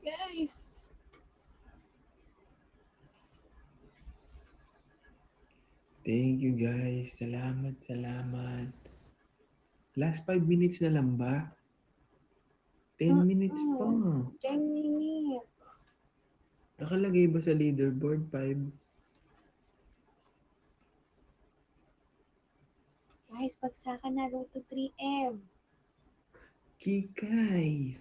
Guys. Thank you guys. Salamat, salamat. Last 5 minutes na lang ba? 10 minutes pa. 10 minutes. Nakalagay ba sa leaderboard 5? Guys, bagsakan na Road to 3M. Kikay.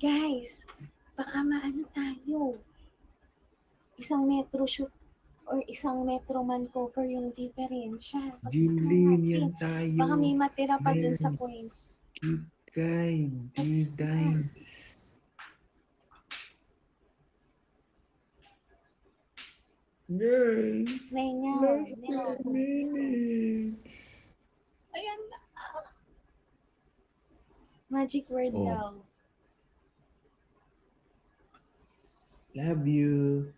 Guys, baka maano tayo. Isang metro shoot or isang metro man cover yung diferensya. Bagsakan Jillian, yan natin. tayo. Baka may matira pa dun sa Men. points. Kikay. D-Dines. Guys. Last 5 minutes. Ayan na. Magic word Oh. daw. Love you.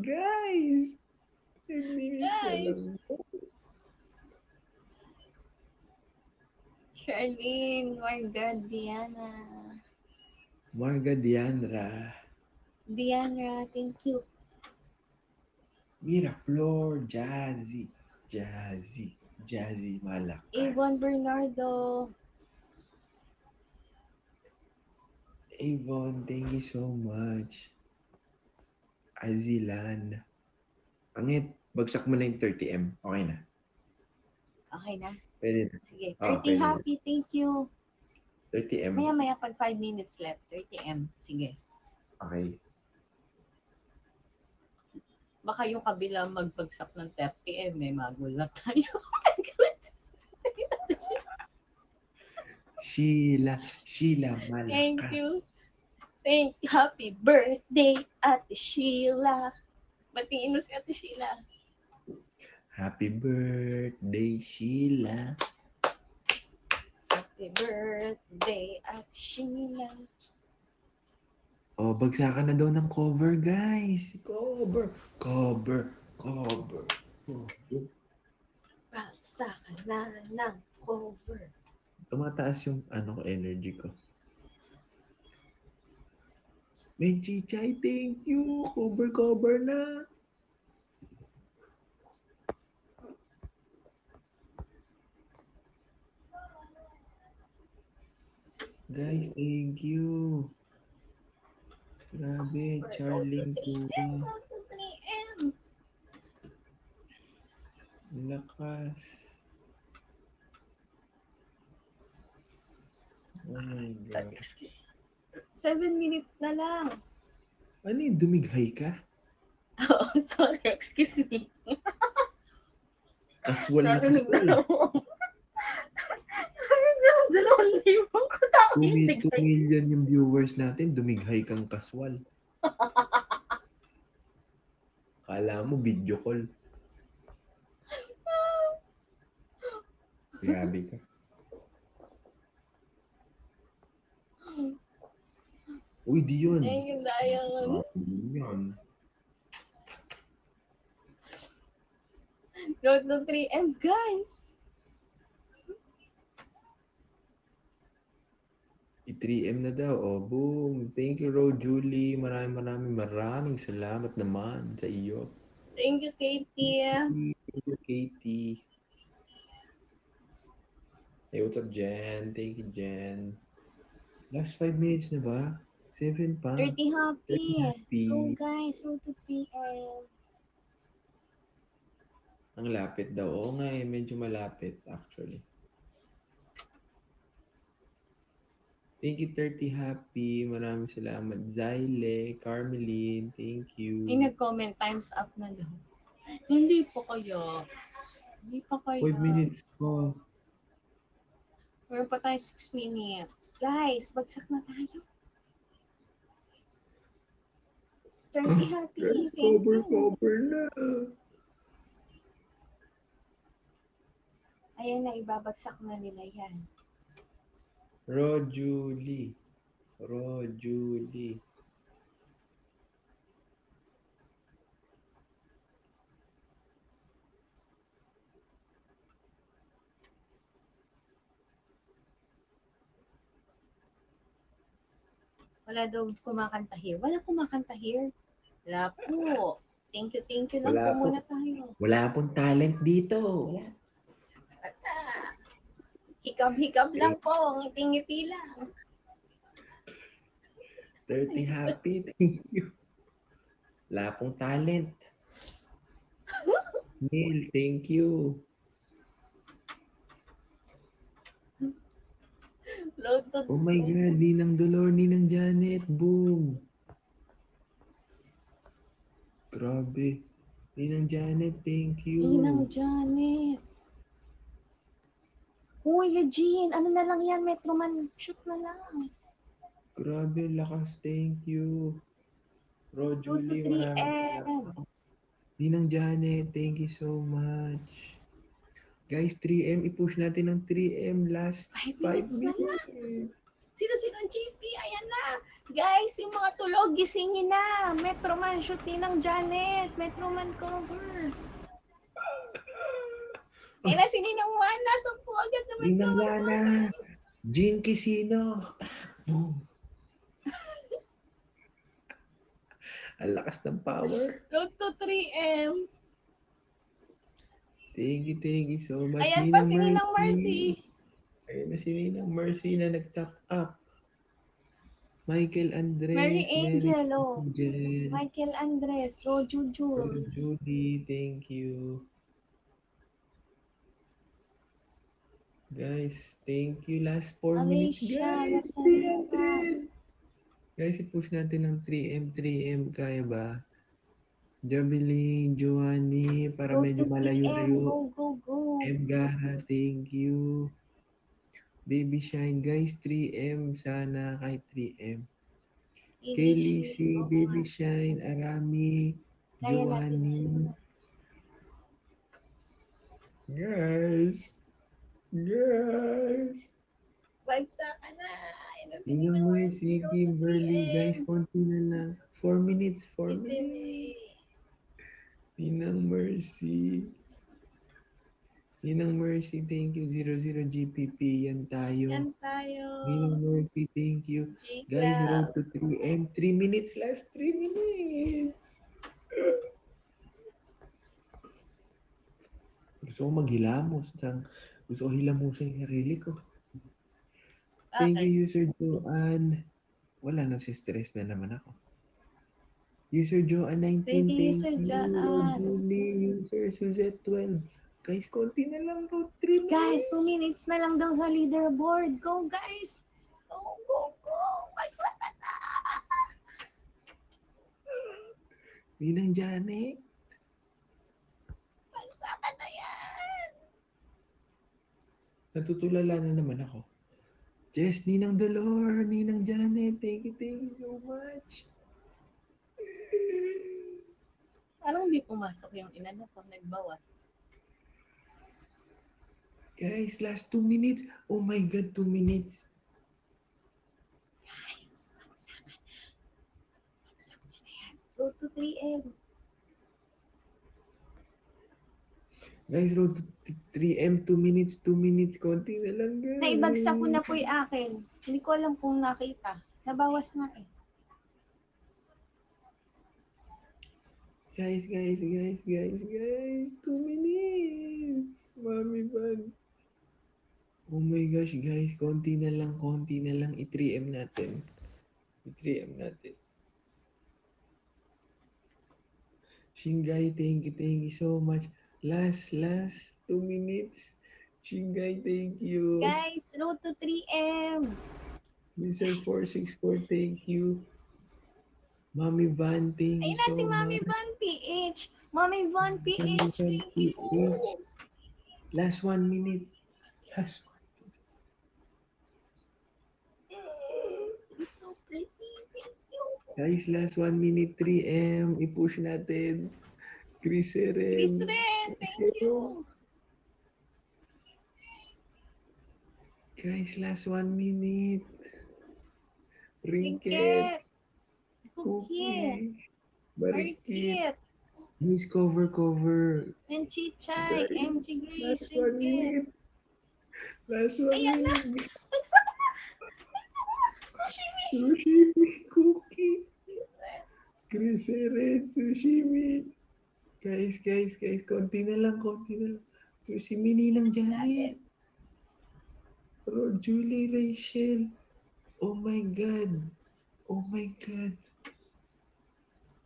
Guys. 10 minutes na Guys. lang. Charlene, Marga, Diana. Marga Diandra. Diana, thank you. Miraflor. Jazzy. Jazzy. Jazzy Malakas. Avon Bernardo. Avon, thank you so much. Azilan. Angit, bagsak mo na yung 30M. Okay na. Okay na? Pwede na. Sige. 30 pwede na. happy, thank you. 30M. Maya-maya pag 5 minutes left. 30M. Sige. Okay. Baka yung kabila magbagsak ng 30M. May magulat tayo. Sheila Malakas. Thank you. Thank you. Happy birthday, Ate Sheila. Batiin mo si Ate Sheila. Happy birthday, Sheila. Happy birthday, Ate Sheila. Oh, bagsakan na daw ng cover, guys. Cover. Bagsakan na ng cover. Tumataas yung energy ko. Menchichay, thank you. Cover na. Guys, thank you. Grabe, Charling Tura. Lakas. Oh my God. 7 minutes na lang. Ano yung dumighay ka? Oh, sorry, excuse me. Kaswal na Narinig kaswal. na ako. Narinig na ako, 2,000 ko na ako 2 million yung viewers natin, dumighay kang kaswal. Kala mo video call. Grabe ka. Uy, di yun. Eh, yung dial. Yun. Road to 3M, guys. I-3M na daw. Oh, boom. Thank you, Ro Julie. Maraming salamat naman sa iyo. Thank you, Katie. Thank you, Katie. Hey, what's up, Jen? Thank you, Jen. Last 5 minutes na ba? 7 pa. 30 happy. 30 happy. Go, guys. Road to 3M. Ang lapit daw. Oo nga eh, medyo malapit actually. Thank you, 30 happy. Maraming salamat. Zyle, Carmeline, thank you. May nag-comment, time's up na daw. Hindi pa kayo. Hindi pa kayo. 5 minutes pa. Meron pa tayo 6 minutes. Guys, bagsak na tayo. 30 happy. Yes, Thank you. cover na. Ayan na, ibabagsak na nila yan. Ro Julie. Wala daw kumakanta here. Wala kumakanta here. Wala po. Thank you lang Wala po po. muna tayo. Wala pong talent dito. Wala. Wala. Hikab-hikab lang po. Ngiti-ngiti lang. 30 happy. Thank you. Wala pong talent. Neil, thank you. Load to. Oh my God, Ninang Dolor, Ninang Janet, boom. Grabe. Ninang Janet, thank you. Ninang Janet. Uy, Regine, ano na lang yan, Metroman, shoot na lang. Grabe, lakas, thank you. Ro 2 to Julie, 3 maraming salamat. Ninang Janet, thank you so much. Guys, 3M, i-push natin ng 3M last 5 5 minutes na lang. minutes. Sino ang GP? Ayan na. Guys, yung mga tulog, gisingin na. Metroman, shoot Ninang Janet. Metroman cover. Ayun na si Ninang Wana. Sampu agad na Ninang Metroman Wana, cover. Jean Quisino. Boom. Ang lakas ng power. Load to 3M. Thank you so much. Ayan pa si Ninang Mercy. Ayan na si Ninang Mercy na nag-top up. Michael Andres. Mary Angel, Angel. Michael Andres. Roju Jules. Judy, thank you. Guys, thank you. Last 4 minutes, Alicia, guys. 300. Guys, i-push natin ng 3M. Kaya ba? Jabeline, Joanny, para Go medyo to 3M. malayo-layo. Go. M. Gara, thank you. Baby Shine, guys, 3M. Sana kahit 3M. Kelly C, Baby Shine, Arami, Kaya Joanny. Guys. Bagsakan na. Ninang Mercy, Kimberly, guys, konti na lang. 4 minutes. Ninang Mercy, thank you. 00 GPP, yan tayo. Ninang Mercy, thank you. Guys, road to 3M. 3 minutes, last 3 minutes. Gusto ko maghilamos. Gusto ko hilamusin yung sarili ko. Thank you, User Joanne. Wala na, si stress na naman ako. User Joanne 19, thank you. Julie, User Suzette 12. Guys, konti na lang daw. 3 minutes. Guys, 2 minutes na lang daw sa leaderboard. Go, guys. Go. Bagsakan na. Ninang Janet. Bagsakan na yan. Natutulala na naman ako. Jess, Ninang Dolor, Ninang Janet, thank you so much. Parang hindi pumasok yung inano ko, nagbawas. Guys, last 2 minutes. Oh my God, 2 minutes. Guys, bagsakan na yan. Go to 3M. Guys, road to 3M, 2 minutes, konti na lang, guys. Naibagsak ko na po yung akin. Hindi ko alam kung nakita. Nabawas na eh. Guys, 2 minutes. Mami Van. Oh my gosh, guys, konti na lang. I-3M natin. Shingai, thank you so much. Last 2 minutes. Shingai, thank you. Guys, road to 3M. User 464, thank you. Mami Van, thank you Ayun na so si Mami much. Van PH. Mami Van PH, thank you. Last 1 minute. It's so pretty. Thank you. Guys, last 1 minute, 3M. I-push natin. Chris Ren, thank you. Guys, last 1 minute. Rinket. Rinket. Cookie. Marikit. Please cover. And Chichay. MG Grace. Last 1 minute. Last 1 Ayan na. minute. Bagsak na. Sushimi cookie. Griseret, sushimi. Guys, konti na lang. Sushimi Ninang Janet. Bro, Julie Rachel. Oh my God.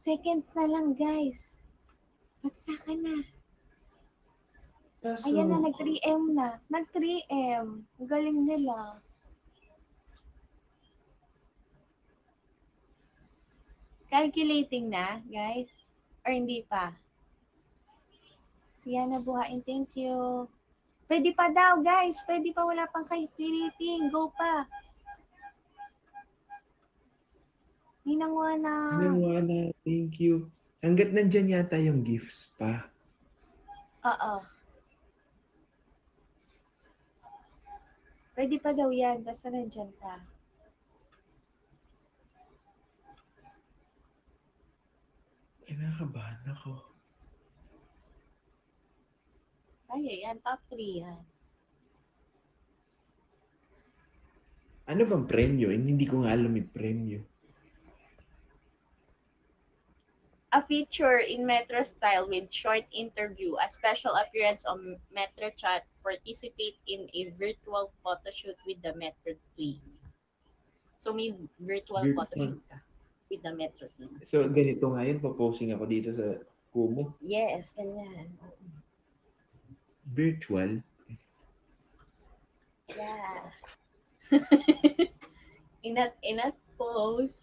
Seconds na lang, guys. Bagsakan na. Kaso, Ayan na, nag-3M na. Nag-3M. Ang galing nila. Calculating na, guys? Or hindi pa? Siya na buhain, thank you. Pwede pa daw, guys. Pwede pa, wala pang calculating. Go pa. Ninangwana. Nangwana, thank you. Hanggat nandyan yata yung gifts pa. Oo. Pwede pa daw yan, basta nandyan pa. Kinakabahan ako. Ay, yan, top 3 yan. Ano bang premyo? Hindi ko nga alam yung premyo. A feature in Metro Style with short interview, a special appearance on Metro Chat, participate in a virtual photoshoot with the Metro team. So may virtual photoshoot ka with the Metro team. So ganito nga yun, paposing ako dito sa Kumu. Yes, ganyan. Virtual. Yeah. Inat pose.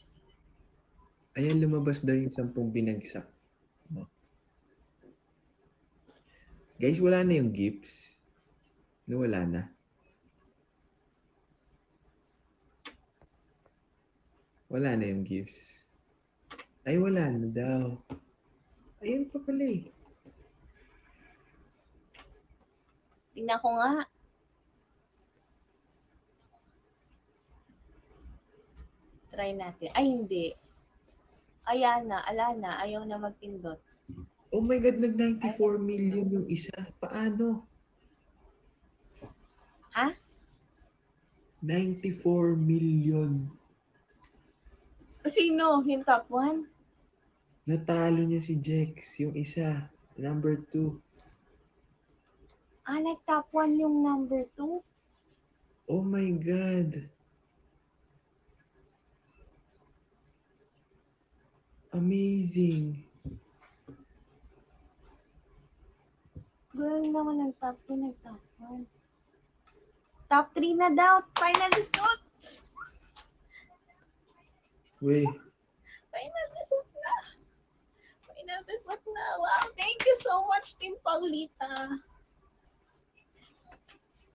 Ayan, lumabas daw yung 10 binagsak. Guys, wala na yung gifts. Wala na. Wala na yung gifts. Ay, wala na daw. Ayun pa pala eh. Tingnan ko nga. Try natin. Ay, hindi. Ayan na, ala na. Ayaw na magpindot. Oh my God, nag-94 million yung isa. Paano? Ha? 94 million. Sino? Yung top 1? Natalo niya si Jex, yung isa. Number 2. Ah, nag-top 1 yung number 2? Oh my God. Amazing. Girl naman nag-top 2, nag-top 1. Top 3 na daw. Final result. Wait. Final result na. Wow, thank you so much, Team Paulita.